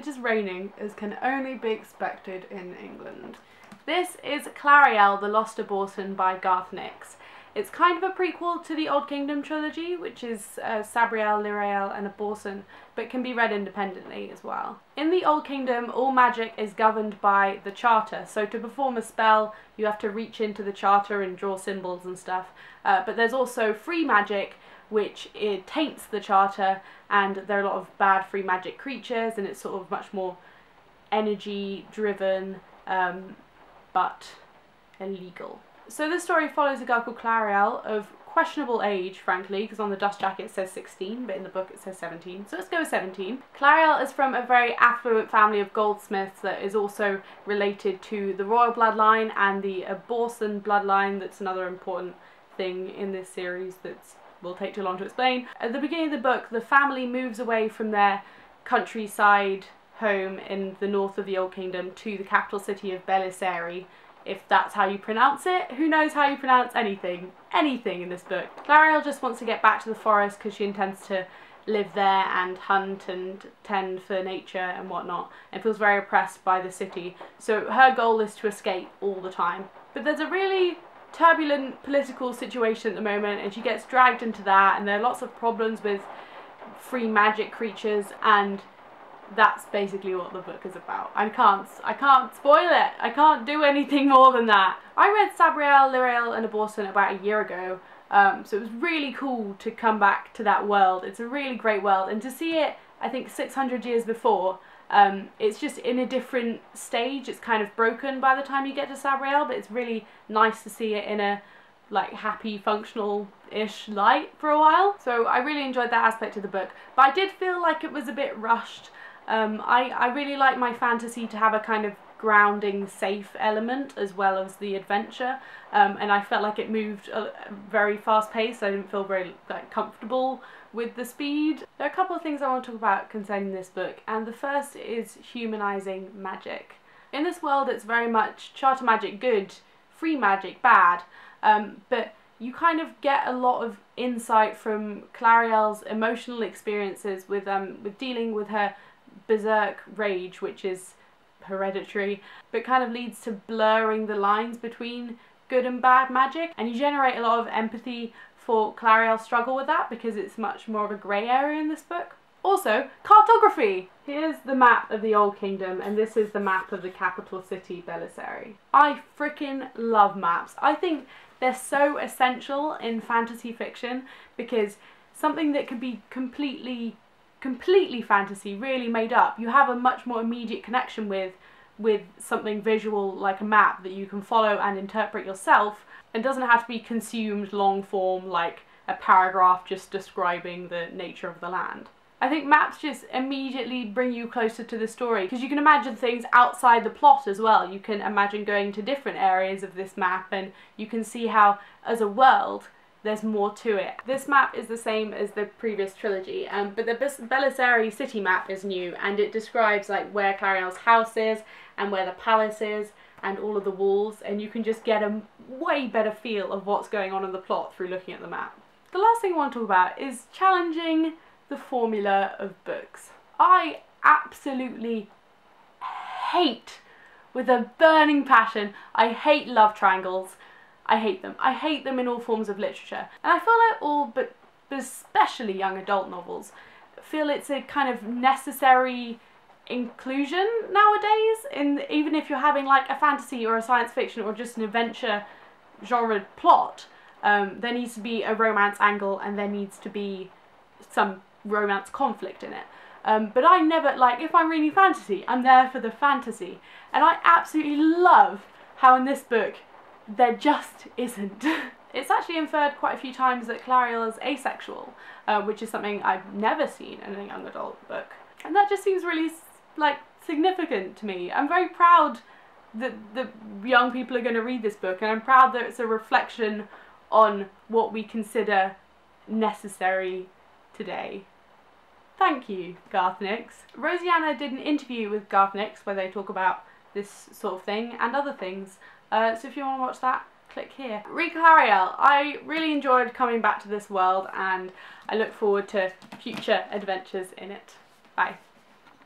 It is raining, as can only be expected in England. This is Clariel, the Lost Abortion by Garth Nix. It's kind of a prequel to the Old Kingdom trilogy, which is Sabriel, Lirael and Abortion, but can be read independently as well. In the Old Kingdom, all magic is governed by the Charter, so to perform a spell you have to reach into the Charter and draw symbols and stuff, but there's also free magic, which it taints the Charter, and there are a lot of bad free magic creatures, and it's sort of much more energy driven, but illegal. So this story follows a girl called Clariel of questionable age, frankly, because on the dust jacket it says 16, but in the book it says 17, so let's go with 17. Clariel is from a very affluent family of goldsmiths that is also related to the royal bloodline and the Abortion bloodline. That's another important thing in this series that will take too long to explain. At the beginning of the book, the family moves away from their countryside home in the north of the Old Kingdom to the capital city of Belisari, if that's how you pronounce it. Who knows how you pronounce anything in this book. Clariel just wants to get back to the forest because she intends to live there and hunt and tend for nature and whatnot, and feels very oppressed by the city, so her goal is to escape all the time. But there's a really turbulent political situation at the moment, and she gets dragged into that, and there are lots of problems with free magic creatures, and that's basically what the book is about. I can't spoil it. I can't do anything more than that. I read Sabriel, Lirael and Abortion about a year ago, so it was really cool to come back to that world. It's a really great world, and to see it, I think 600 years before, it's just in a different stage. It's kind of broken by the time you get to Sabriel, but it's really nice to see it in a like happy, functional-ish light for a while. So I really enjoyed that aspect of the book, but I did feel like it was a bit rushed. I really like my fantasy to have a kind of grounding, safe element as well as the adventure, and I felt like it moved very fast-paced. I didn't feel very comfortable with the speed. There are a couple of things I want to talk about concerning this book, and the first is humanizing magic. In this world it's very much Charter magic good, free magic bad, but you kind of get a lot of insight from Clariel's emotional experiences with dealing with her berserk rage, which is hereditary, but kind of leads to blurring the lines between good and bad magic, and you generate a lot of empathy for Clariel's struggle with that because it's much more of a grey area in this book. Also, cartography! Here's the map of the Old Kingdom, and this is the map of the capital city, Belisari. I freaking love maps. I think they're so essential in fantasy fiction because something that could be completely fantasy, really made up, you have a much more immediate connection with something visual like a map that you can follow and interpret yourself, and doesn't have to be consumed long form like a paragraph just describing the nature of the land. I think maps just immediately bring you closer to the story because you can imagine things outside the plot as well. You can imagine going to different areas of this map, and you can see how, as a world, there's more to it. This map is the same as the previous trilogy, but the Belisari city map is new, and it describes like where Clariel's house is and where the palace is and all of the walls, and you can just get a way better feel of what's going on in the plot through looking at the map. The last thing I want to talk about is challenging the formula of books. I absolutely hate, with a burning passion, I hate love triangles. I hate them. I hate them in all forms of literature. And I feel like all, but especially young adult novels, feel it's a kind of necessary inclusion nowadays. Even if you're having like a fantasy or a science fiction or just an adventure genre plot, there needs to be a romance angle and there needs to be some romance conflict in it. But I never, like, if I'm reading fantasy, I'm there for the fantasy. And I absolutely love how in this book there just isn't. It's actually inferred quite a few times that Clariel is asexual, which is something I've never seen in a young adult book. And that just seems really, like, significant to me. I'm very proud that the young people are going to read this book, and I'm proud that it's a reflection on what we consider necessary today. Thank you, Garth Nix. Rosianna did an interview with Garth Nix where they talk about this sort of thing and other things. So if you want to watch that, click here. Read Clariel. I really enjoyed coming back to this world, and I look forward to future adventures in it. Bye.